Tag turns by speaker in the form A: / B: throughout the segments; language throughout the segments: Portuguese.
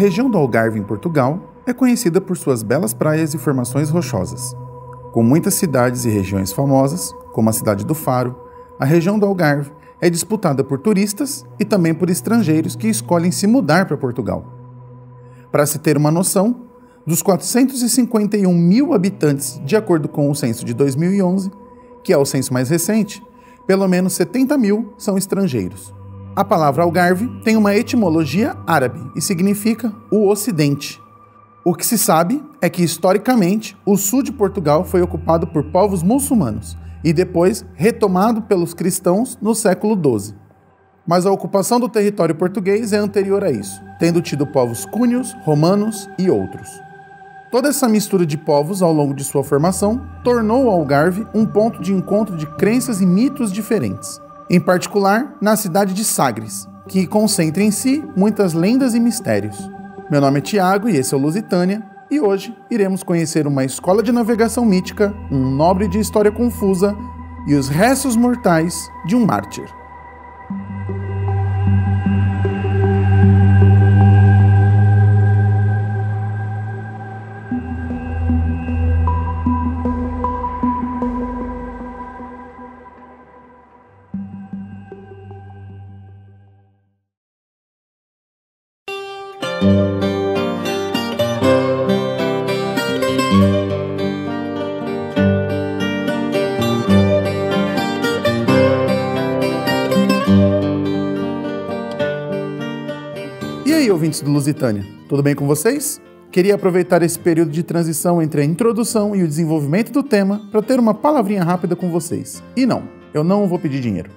A: região do Algarve, em Portugal, é conhecida por suas belas praias e formações rochosas. Com muitas cidades e regiões famosas, como a cidade do Faro, a região do Algarve é disputada por turistas e também por estrangeiros que escolhem se mudar para Portugal. Para se ter uma noção, dos 451 mil habitantes, de acordo com o censo de 2011, que é o censo mais recente, pelo menos 70 mil são estrangeiros. A palavra Algarve tem uma etimologia árabe e significa o Ocidente. O que se sabe é que, historicamente, o sul de Portugal foi ocupado por povos muçulmanos e depois retomado pelos cristãos no século XII. Mas a ocupação do território português é anterior a isso, tendo tido povos cúnios, romanos e outros. Toda essa mistura de povos ao longo de sua formação tornou o Algarve um ponto de encontro de crenças e mitos diferentes, em particular na cidade de Sagres, que concentra em si muitas lendas e mistérios. Meu nome é Tiago e esse é o Lusitânia, e hoje iremos conhecer uma escola de navegação mítica, um nobre de história confusa e os restos mortais de um mártir. E aí, ouvintes do Lusitânia, tudo bem com vocês? Queria aproveitar esse período de transição entre a introdução e o desenvolvimento do tema para ter uma palavrinha rápida com vocês. E não, eu não vou pedir dinheiro.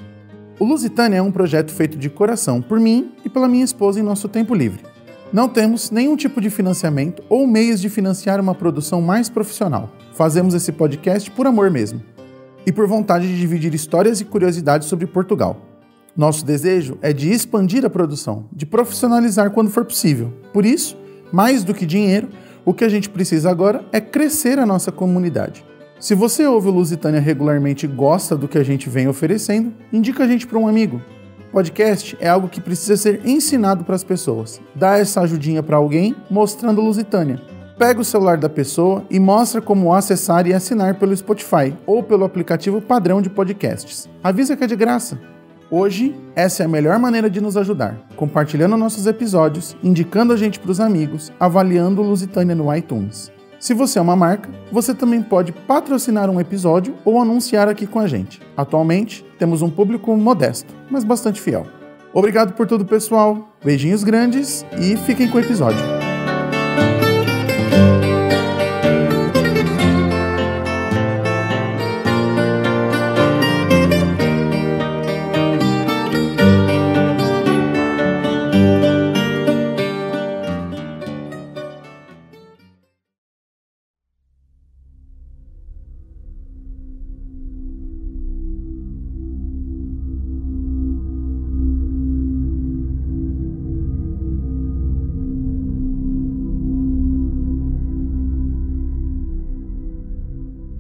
A: O Lusitânia é um projeto feito de coração por mim e pela minha esposa em nosso tempo livre. Não temos nenhum tipo de financiamento ou meios de financiar uma produção mais profissional. Fazemos esse podcast por amor mesmo. E por vontade de dividir histórias e curiosidades sobre Portugal. Nosso desejo é de expandir a produção, de profissionalizar quando for possível. Por isso, mais do que dinheiro, o que a gente precisa agora é crescer a nossa comunidade. Se você ouve o Lusitânia regularmente e gosta do que a gente vem oferecendo, indica a gente para um amigo. Podcast é algo que precisa ser ensinado para as pessoas. Dá essa ajudinha para alguém mostrando o Lusitânia. Pega o celular da pessoa e mostra como acessar e assinar pelo Spotify ou pelo aplicativo padrão de podcasts. Avisa que é de graça. Hoje, essa é a melhor maneira de nos ajudar, compartilhando nossos episódios, indicando a gente para os amigos, avaliando o Lusitânia no iTunes. Se você é uma marca, você também pode patrocinar um episódio ou anunciar aqui com a gente. Atualmente, temos um público modesto, mas bastante fiel. Obrigado por tudo, pessoal. Beijinhos grandes e fiquem com o episódio.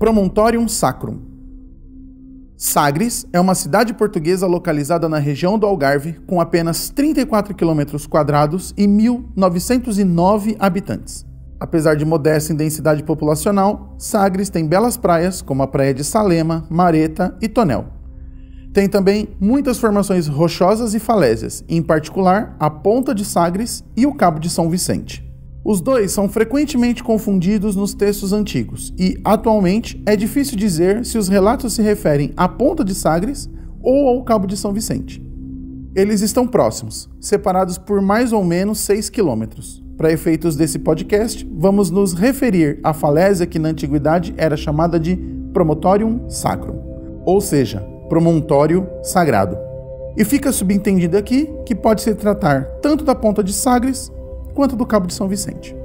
A: Promontorium Sacrum. Sagres é uma cidade portuguesa localizada na região do Algarve, com apenas 34 km² e 1.909 habitantes. Apesar de modesta em densidade populacional, Sagres tem belas praias, como a praia de Salema, Mareta e Tonel. Tem também muitas formações rochosas e falésias, em particular a Ponta de Sagres e o Cabo de São Vicente. Os dois são frequentemente confundidos nos textos antigos e, atualmente, é difícil dizer se os relatos se referem à Ponta de Sagres ou ao Cabo de São Vicente. Eles estão próximos, separados por mais ou menos 6 quilômetros. Para efeitos desse podcast, vamos nos referir à falésia que na antiguidade era chamada de Promontorium Sacrum, ou seja, promontório sagrado. E fica subentendido aqui que pode se tratar tanto da Ponta de Sagres quanto do Cabo de São Vicente.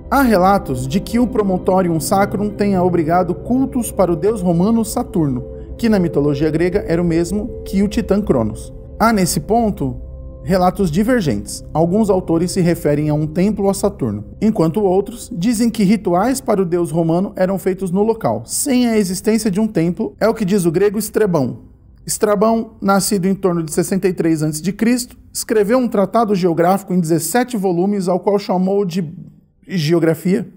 A: Há relatos de que o Promontorium Sacrum tenha obrigado cultos para o deus romano Saturno, que na mitologia grega era o mesmo que o titã Cronos. Há nesse ponto relatos divergentes. Alguns autores se referem a um templo a Saturno, enquanto outros dizem que rituais para o deus romano eram feitos no local, sem a existência de um templo, é o que diz o grego Estrebão. Estrabão, nascido em torno de 63 a.C., escreveu um tratado geográfico em 17 volumes, ao qual chamou de Geografia.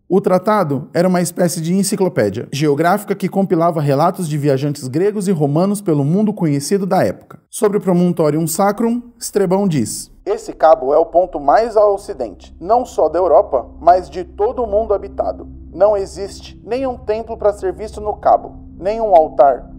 A: O tratado era uma espécie de enciclopédia geográfica que compilava relatos de viajantes gregos e romanos pelo mundo conhecido da época. Sobre o Promontorium Sacrum, Estrabão diz: esse cabo é o ponto mais ao ocidente, não só da Europa, mas de todo o mundo habitado. Não existe nenhum templo para ser visto no cabo, nenhum altar,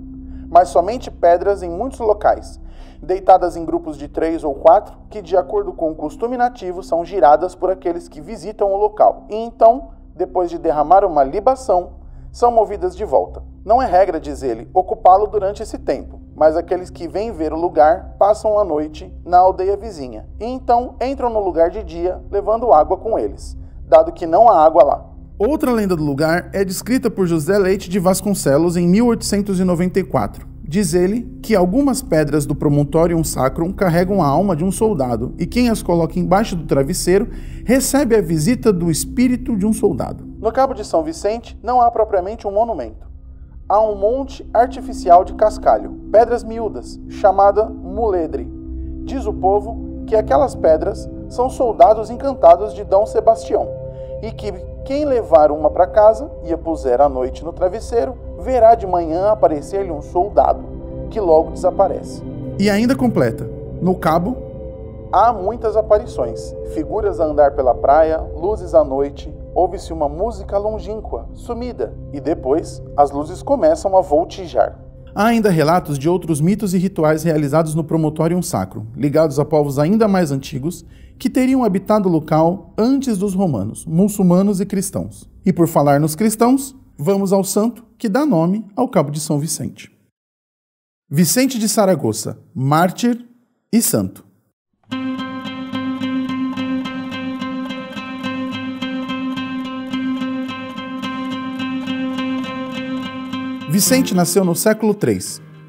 A: mas somente pedras em muitos locais, deitadas em grupos de 3 ou 4, que, de acordo com o costume nativo, são giradas por aqueles que visitam o local, e então, depois de derramar uma libação, são movidas de volta. Não é regra, diz ele, ocupá-lo durante esse tempo, mas aqueles que vêm ver o lugar passam a noite na aldeia vizinha, e então entram no lugar de dia, levando água com eles, dado que não há água lá. Outra lenda do lugar é descrita por José Leite de Vasconcelos em 1894. Diz ele que algumas pedras do Promontorium Sacrum carregam a alma de um soldado, e quem as coloca embaixo do travesseiro recebe a visita do espírito de um soldado. No Cabo de São Vicente não há propriamente um monumento. Há um monte artificial de cascalho, pedras miúdas, chamada muledre. Diz o povo que aquelas pedras são soldados encantados de D. Sebastião, e que quem levar uma para casa e a puser à noite no travesseiro, verá de manhã aparecer-lhe um soldado, que logo desaparece. E ainda completa: no cabo há muitas aparições, figuras a andar pela praia, luzes à noite, ouve-se uma música longínqua, sumida, e depois as luzes começam a voltijar. Há ainda relatos de outros mitos e rituais realizados no Promontorium Sacrum, ligados a povos ainda mais antigos, que teriam habitado o local antes dos romanos, muçulmanos e cristãos. E por falar nos cristãos, vamos ao santo que dá nome ao Cabo de São Vicente. Vicente de Saragoça, mártir e santo. Vicente nasceu no século III,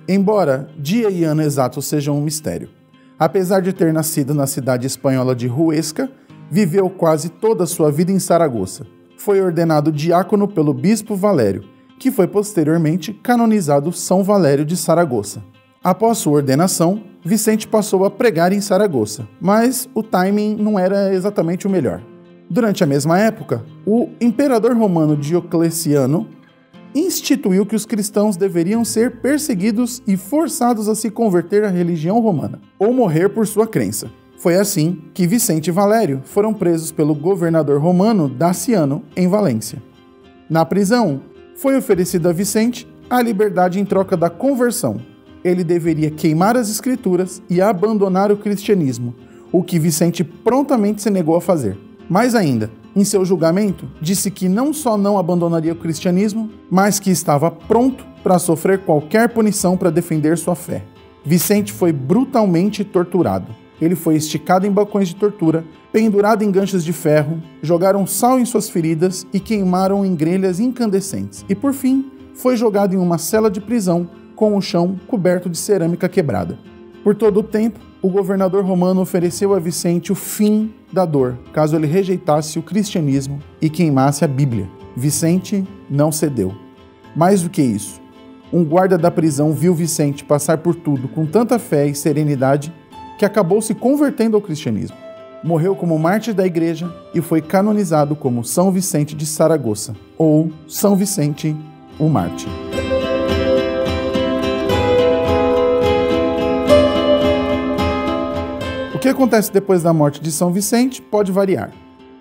A: embora dia e ano exatos sejam um mistério. Apesar de ter nascido na cidade espanhola de Huesca, viveu quase toda a sua vida em Saragoça. Foi ordenado diácono pelo bispo Valério, que foi posteriormente canonizado São Valério de Saragoça. Após sua ordenação, Vicente passou a pregar em Saragoça, mas o timing não era exatamente o melhor. Durante a mesma época, o imperador romano Diocleciano instituiu que os cristãos deveriam ser perseguidos e forçados a se converter à religião romana, ou morrer por sua crença. Foi assim que Vicente e Valério foram presos pelo governador romano Daciano em Valência. Na prisão, foi oferecida a Vicente a liberdade em troca da conversão. Ele deveria queimar as escrituras e abandonar o cristianismo, o que Vicente prontamente se negou a fazer. Mais ainda, em seu julgamento, disse que não só não abandonaria o cristianismo, mas que estava pronto para sofrer qualquer punição para defender sua fé. Vicente foi brutalmente torturado. Ele foi esticado em balcões de tortura, pendurado em ganchos de ferro, jogaram sal em suas feridas e queimaram em grelhas incandescentes. E por fim, foi jogado em uma cela de prisão com o chão coberto de cerâmica quebrada. Por todo o tempo, o governador romano ofereceu a Vicente o fim da dor, caso ele rejeitasse o cristianismo e queimasse a Bíblia. Vicente não cedeu. Mais do que isso, um guarda da prisão viu Vicente passar por tudo com tanta fé e serenidade que acabou se convertendo ao cristianismo. Morreu como mártir da igreja e foi canonizado como São Vicente de Saragoça, ou São Vicente, o Mártir. O que acontece depois da morte de São Vicente pode variar.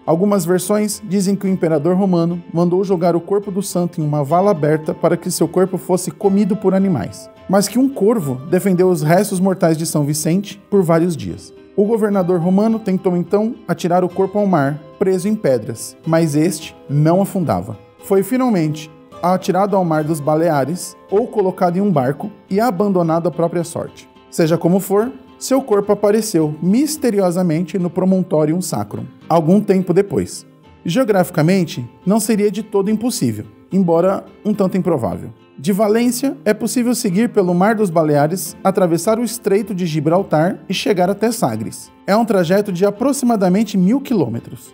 A: Algumas versões dizem que o imperador romano mandou jogar o corpo do santo em uma vala aberta para que seu corpo fosse comido por animais, mas que um corvo defendeu os restos mortais de São Vicente por vários dias. O governador romano tentou então atirar o corpo ao mar, preso em pedras, mas este não afundava. Foi finalmente atirado ao mar dos Baleares ou colocado em um barco e abandonado à própria sorte. Seja como for, seu corpo apareceu misteriosamente no Promontorium Sacrum, algum tempo depois. Geograficamente, não seria de todo impossível, embora um tanto improvável. De Valência, é possível seguir pelo Mar dos Baleares, atravessar o Estreito de Gibraltar e chegar até Sagres. É um trajeto de aproximadamente 1000 quilômetros.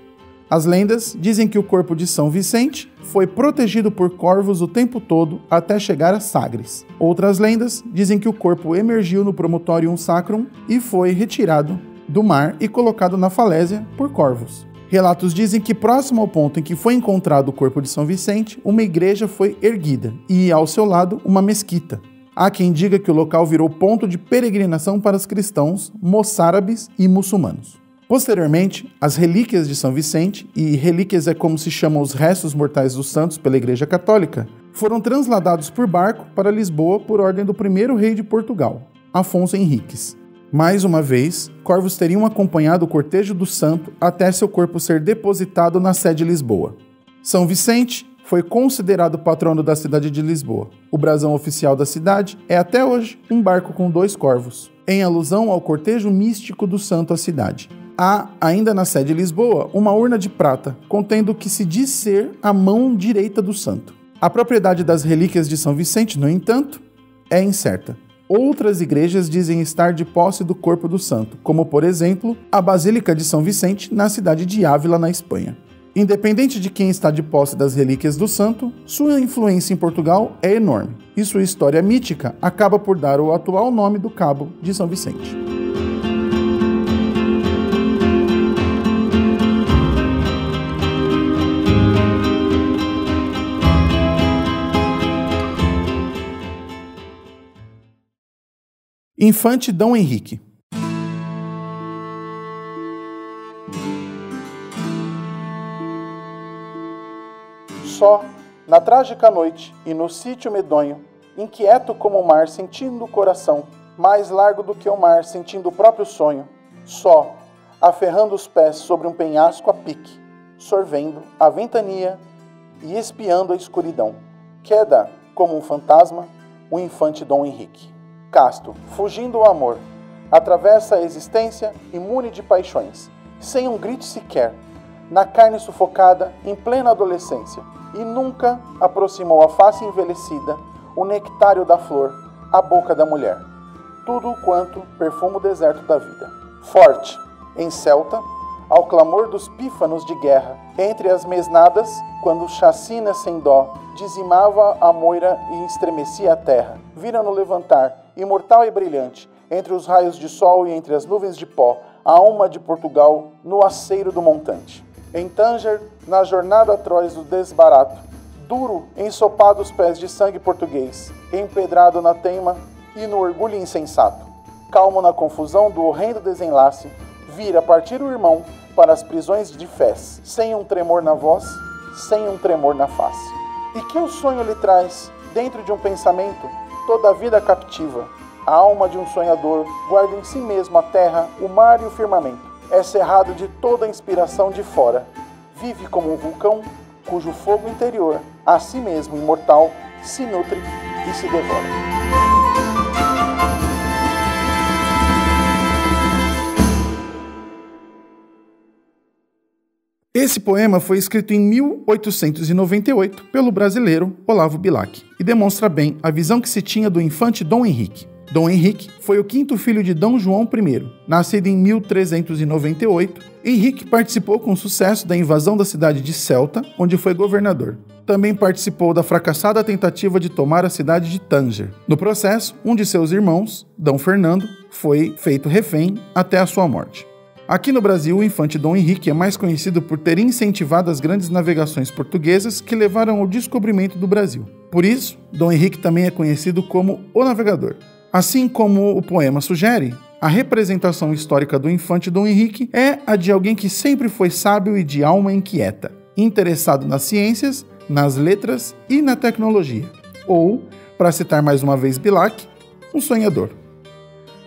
A: As lendas dizem que o corpo de São Vicente foi protegido por corvos o tempo todo até chegar a Sagres. Outras lendas dizem que o corpo emergiu no Promotorium Sacrum e foi retirado do mar e colocado na falésia por corvos. Relatos dizem que próximo ao ponto em que foi encontrado o corpo de São Vicente, uma igreja foi erguida e, ao seu lado, uma mesquita. Há quem diga que o local virou ponto de peregrinação para os cristãos, moçárabes e muçulmanos. Posteriormente, as relíquias de São Vicente, e relíquias é como se chamam os restos mortais dos santos pela Igreja Católica, foram transladados por barco para Lisboa por ordem do primeiro rei de Portugal, Afonso Henriques. Mais uma vez, corvos teriam acompanhado o cortejo do santo até seu corpo ser depositado na sede de Lisboa. São Vicente foi considerado patrono da cidade de Lisboa. O brasão oficial da cidade é até hoje um barco com 2 corvos, em alusão ao cortejo místico do santo à cidade. Há, ainda na sede de Lisboa, uma urna de prata, contendo o que se diz ser a mão direita do santo. A propriedade das relíquias de São Vicente, no entanto, é incerta. Outras igrejas dizem estar de posse do corpo do santo, como, por exemplo, a Basílica de São Vicente, na cidade de Ávila, na Espanha. Independente de quem está de posse das relíquias do santo, sua influência em Portugal é enorme, e sua história mítica acaba por dar o atual nome do Cabo de São Vicente. Infante Dom Henrique. Só, na trágica noite e no sítio medonho, inquieto como o mar sentindo o coração, mais largo do que o mar sentindo o próprio sonho, só, aferrando os pés sobre um penhasco a pique, sorvendo a ventania e espiando a escuridão, queda, como um fantasma, o infante Dom Henrique. Casto, fugindo o amor, atravessa a existência imune de paixões, sem um grito sequer, na carne sufocada, em plena adolescência, e nunca aproximou a face envelhecida, o nectário da flor, a boca da mulher. Tudo quanto perfuma o deserto da vida. Forte, em Celta, ao clamor dos pífanos de guerra, entre as mesnadas, quando chacina sem dó, dizimava a moira e estremecia a terra, vira no levantar, imortal e brilhante, entre os raios de sol e entre as nuvens de pó, a alma de Portugal no aceiro do montante. Em Tanger, na jornada atroz do desbarato, duro, ensopado os pés de sangue português, empedrado na teima e no orgulho insensato. Calmo na confusão do horrendo desenlace, vira partir o irmão para as prisões de Fez, sem um tremor na voz, sem um tremor na face. E que o sonho lhe traz, dentro de um pensamento, toda a vida captiva. A alma de um sonhador guarda em si mesmo a terra, o mar e o firmamento. É cerrado de toda a inspiração de fora. Vive como um vulcão, cujo fogo interior, a si mesmo imortal, se nutre e se devora. Esse poema foi escrito em 1898 pelo brasileiro Olavo Bilac e demonstra bem a visão que se tinha do infante Dom Henrique. Dom Henrique foi o 5º filho de Dom João I. Nascido em 1398, Henrique participou com sucesso da invasão da cidade de Celta, onde foi governador. Também participou da fracassada tentativa de tomar a cidade de Tanger. No processo, um de seus irmãos, Dom Fernando, foi feito refém até a sua morte. Aqui no Brasil, o infante Dom Henrique é mais conhecido por ter incentivado as grandes navegações portuguesas que levaram ao descobrimento do Brasil. Por isso, Dom Henrique também é conhecido como o Navegador. Assim como o poema sugere, a representação histórica do infante Dom Henrique é a de alguém que sempre foi sábio e de alma inquieta, interessado nas ciências, nas letras e na tecnologia. Ou, para citar mais uma vez Bilac, um sonhador.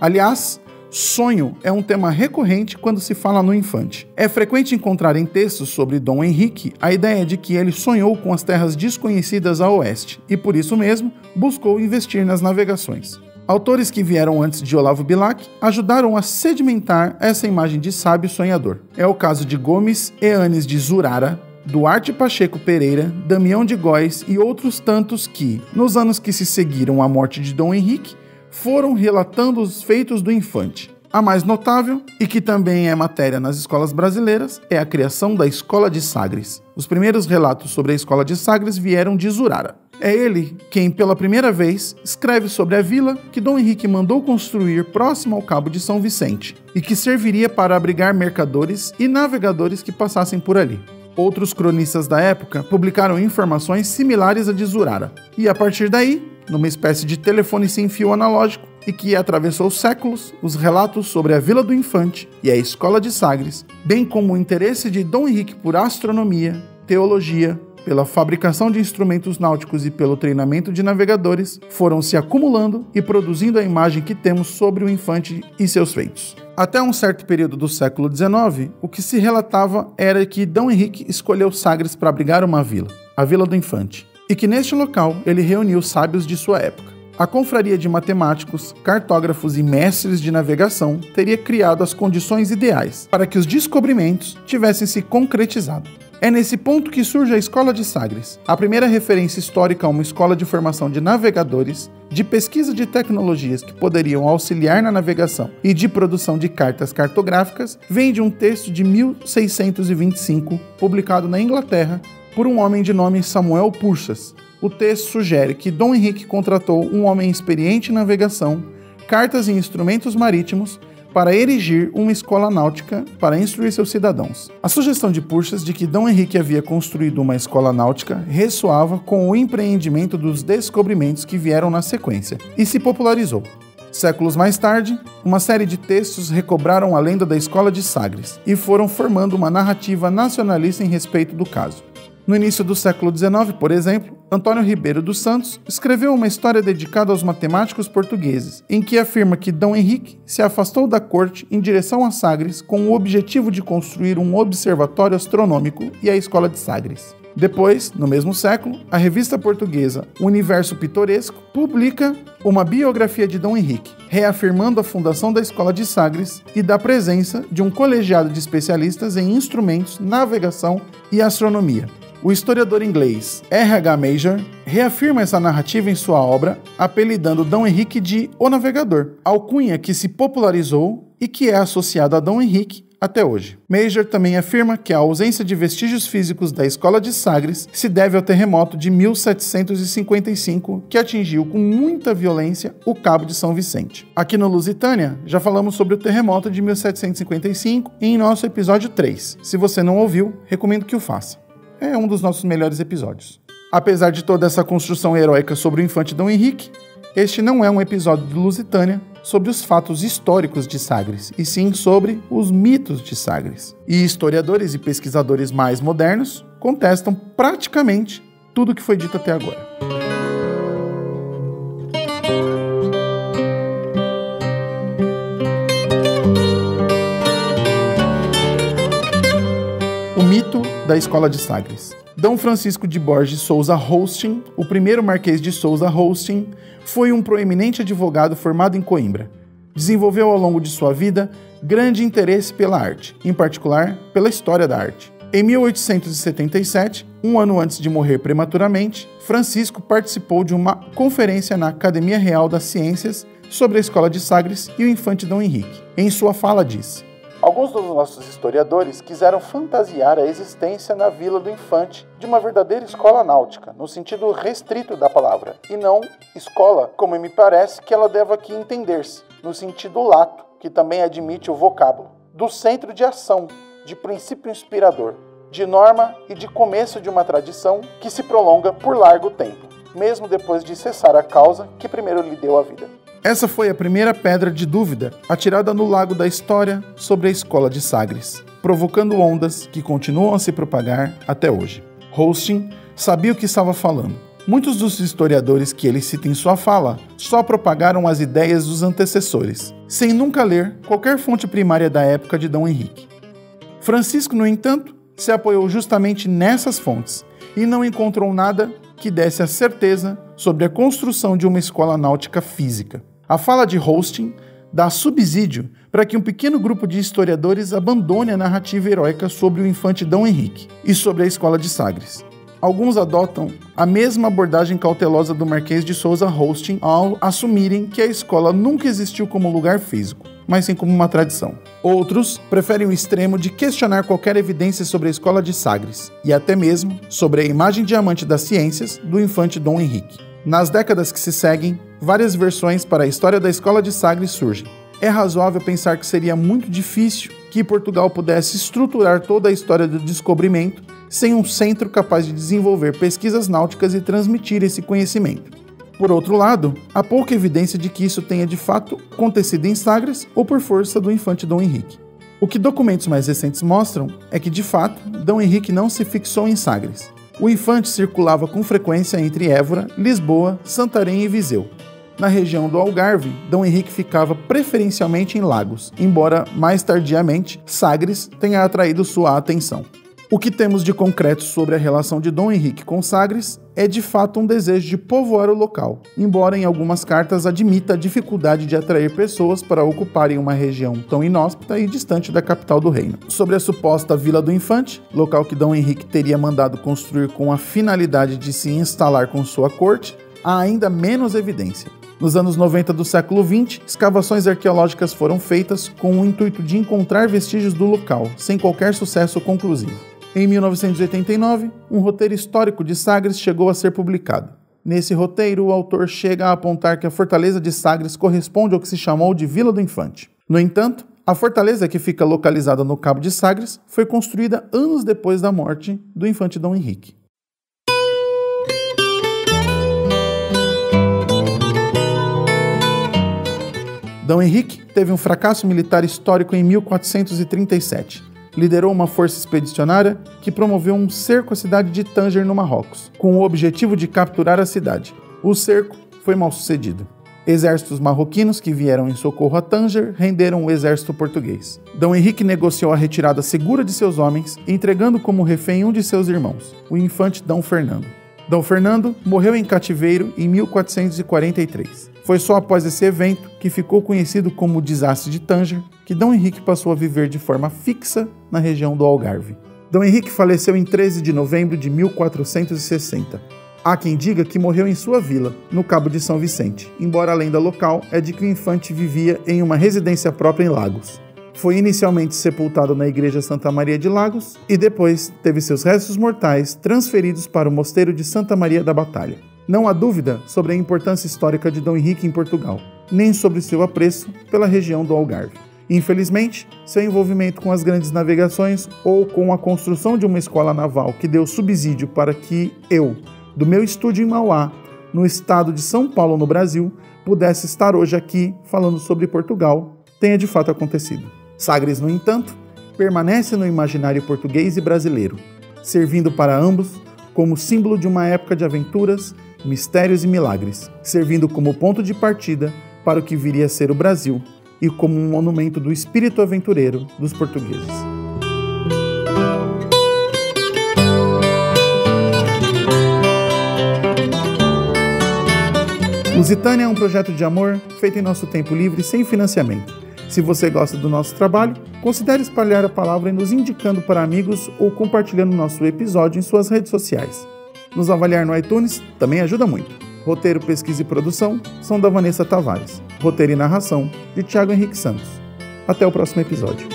A: Aliás, sonho é um tema recorrente quando se fala no infante. É frequente encontrar em textos sobre Dom Henrique a ideia de que ele sonhou com as terras desconhecidas a oeste e, por isso mesmo, buscou investir nas navegações. Autores que vieram antes de Olavo Bilac ajudaram a sedimentar essa imagem de sábio sonhador. É o caso de Gomes Eanes de Zurara, Duarte Pacheco Pereira, Damião de Góes e outros tantos que, nos anos que se seguiram à morte de Dom Henrique, foram relatando os feitos do infante. A mais notável, e que também é matéria nas escolas brasileiras, é a criação da Escola de Sagres. Os primeiros relatos sobre a Escola de Sagres vieram de Zurara. É ele quem, pela primeira vez, escreve sobre a vila que Dom Henrique mandou construir próximo ao Cabo de São Vicente e que serviria para abrigar mercadores e navegadores que passassem por ali. Outros cronistas da época publicaram informações similares à de Zurara. E a partir daí, numa espécie de telefone sem fio analógico, e que atravessou séculos, os relatos sobre a Vila do Infante e a Escola de Sagres, bem como o interesse de Dom Henrique por astronomia, teologia, pela fabricação de instrumentos náuticos e pelo treinamento de navegadores, foram se acumulando e produzindo a imagem que temos sobre o infante e seus feitos. Até um certo período do século XIX, o que se relatava era que Dom Henrique escolheu Sagres para abrigar uma vila, a Vila do Infante, e que neste local ele reuniu sábios de sua época. A confraria de matemáticos, cartógrafos e mestres de navegação teria criado as condições ideais para que os descobrimentos tivessem se concretizado. É nesse ponto que surge a Escola de Sagres, a primeira referência histórica a uma escola de formação de navegadores, de pesquisa de tecnologias que poderiam auxiliar na navegação e de produção de cartas cartográficas, vem de um texto de 1625, publicado na Inglaterra, por um homem de nome Samuel Purchas. O texto sugere que Dom Henrique contratou um homem experiente em navegação, cartas e instrumentos marítimos para erigir uma escola náutica para instruir seus cidadãos. A sugestão de Purchas de que Dom Henrique havia construído uma escola náutica ressoava com o empreendimento dos descobrimentos que vieram na sequência e se popularizou. Séculos mais tarde, uma série de textos recobraram a lenda da Escola de Sagres e foram formando uma narrativa nacionalista em respeito do caso. No início do século XIX, por exemplo, Antônio Ribeiro dos Santos escreveu uma história dedicada aos matemáticos portugueses, em que afirma que Dom Henrique se afastou da corte em direção a Sagres com o objetivo de construir um observatório astronômico e a Escola de Sagres. Depois, no mesmo século, a revista portuguesa Universo Pitoresco publica uma biografia de Dom Henrique, reafirmando a fundação da Escola de Sagres e da presença de um colegiado de especialistas em instrumentos, navegação e astronomia. O historiador inglês R.H. Major reafirma essa narrativa em sua obra, apelidando Dom Henrique de O Navegador, alcunha que se popularizou e que é associada a Dom Henrique até hoje. Major também afirma que a ausência de vestígios físicos da Escola de Sagres se deve ao terremoto de 1755, que atingiu com muita violência o Cabo de São Vicente. Aqui no Lusitânia, já falamos sobre o terremoto de 1755 em nosso episódio 3. Se você não ouviu, recomendo que o faça. É um dos nossos melhores episódios. Apesar de toda essa construção heróica sobre o infante Dom Henrique, este não é um episódio do Lusitânia sobre os fatos históricos de Sagres, e sim sobre os mitos de Sagres. E historiadores e pesquisadores mais modernos contestam praticamente tudo o que foi dito até agora. O mito da Escola de Sagres. Dom Francisco de Borges Souza Hosting, o primeiro Marquês de Souza Hosting, foi um proeminente advogado formado em Coimbra. Desenvolveu ao longo de sua vida grande interesse pela arte, em particular pela história da arte. Em 1877, um ano antes de morrer prematuramente, Francisco participou de uma conferência na Academia Real das Ciências sobre a Escola de Sagres e o infante Dom Henrique. Em sua fala disse: "Alguns dos nossos historiadores quiseram fantasiar a existência na Vila do Infante de uma verdadeira escola náutica, no sentido restrito da palavra, e não escola, como me parece que ela deve aqui entender-se, no sentido lato, que também admite o vocábulo, do centro de ação, de princípio inspirador, de norma e de começo de uma tradição que se prolonga por largo tempo, mesmo depois de cessar a causa que primeiro lhe deu a vida." Essa foi a primeira pedra de dúvida atirada no lago da história sobre a Escola de Sagres, provocando ondas que continuam a se propagar até hoje. Hosting sabia o que estava falando. Muitos dos historiadores que ele cita em sua fala só propagaram as ideias dos antecessores, sem nunca ler qualquer fonte primária da época de Dom Henrique. Francisco, no entanto, se apoiou justamente nessas fontes e não encontrou nada que desse a certeza sobre a construção de uma escola náutica física. A fala de Hosting dá subsídio para que um pequeno grupo de historiadores abandone a narrativa heróica sobre o infante Dom Henrique e sobre a Escola de Sagres. Alguns adotam a mesma abordagem cautelosa do Marquês de Souza Hosting ao assumirem que a escola nunca existiu como lugar físico. mas sim como uma tradição. Outros preferem o extremo de questionar qualquer evidência sobre a escola de Sagres, e até mesmo sobre a imagem diamante das ciências do infante Dom Henrique. Nas décadas que se seguem, várias versões para a história da escola de Sagres surgem. É razoável pensar que seria muito difícil que Portugal pudesse estruturar toda a história do descobrimento sem um centro capaz de desenvolver pesquisas náuticas e transmitir esse conhecimento. Por outro lado, há pouca evidência de que isso tenha de fato acontecido em Sagres ou por força do infante Dom Henrique. O que documentos mais recentes mostram é que, de fato, Dom Henrique não se fixou em Sagres. O infante circulava com frequência entre Évora, Lisboa, Santarém e Viseu. Na região do Algarve, Dom Henrique ficava preferencialmente em Lagos, embora mais tardiamente Sagres tenha atraído sua atenção. O que temos de concreto sobre a relação de Dom Henrique com Sagres é de fato um desejo de povoar o local, embora em algumas cartas admita a dificuldade de atrair pessoas para ocuparem uma região tão inóspita e distante da capital do reino. Sobre a suposta Vila do Infante, local que Dom Henrique teria mandado construir com a finalidade de se instalar com sua corte, há ainda menos evidência. Nos anos 90 do século XX, escavações arqueológicas foram feitas com o intuito de encontrar vestígios do local, sem qualquer sucesso conclusivo. Em 1989, um roteiro histórico de Sagres chegou a ser publicado. Nesse roteiro, o autor chega a apontar que a fortaleza de Sagres corresponde ao que se chamou de Vila do Infante. No entanto, a fortaleza, que fica localizada no Cabo de Sagres, foi construída anos depois da morte do infante Dom Henrique. Dom Henrique teve um fracasso militar histórico em 1437. Liderou uma força expedicionária que promoveu um cerco à cidade de Tanger, no Marrocos, com o objetivo de capturar a cidade. O cerco foi mal sucedido. Exércitos marroquinos que vieram em socorro a Tanger renderam o exército português. Dom Henrique negociou a retirada segura de seus homens, entregando como refém um de seus irmãos, o infante Dom Fernando. Dom Fernando morreu em cativeiro em 1443. Foi só após esse evento, que ficou conhecido como o Desastre de Tanger, que Dom Henrique passou a viver de forma fixa na região do Algarve. Dom Henrique faleceu em 13 de novembro de 1460. Há quem diga que morreu em sua vila, no Cabo de São Vicente, embora a lenda local é de que o infante vivia em uma residência própria em Lagos. Foi inicialmente sepultado na Igreja Santa Maria de Lagos e depois teve seus restos mortais transferidos para o Mosteiro de Santa Maria da Batalha. Não há dúvida sobre a importância histórica de Dom Henrique em Portugal, nem sobre seu apreço pela região do Algarve. Infelizmente, seu envolvimento com as grandes navegações ou com a construção de uma escola naval que deu subsídio para que eu, do meu estúdio em Mauá, no estado de São Paulo, no Brasil, pudesse estar hoje aqui falando sobre Portugal, tenha de fato acontecido. Sagres, no entanto, permanece no imaginário português e brasileiro, servindo para ambos como símbolo de uma época de aventuras, mistérios e milagres, servindo como ponto de partida para o que viria a ser o Brasil e como um monumento do espírito aventureiro dos portugueses. Lusitânia é um projeto de amor feito em nosso tempo livre sem financiamento. Se você gosta do nosso trabalho, considere espalhar a palavra e nos indicando para amigos ou compartilhando nosso episódio em suas redes sociais. Nos avaliar no iTunes também ajuda muito. Roteiro, pesquisa e produção são da Vanessa Tavares. Roteiro e narração de Thiago Henrique Santos. Até o próximo episódio.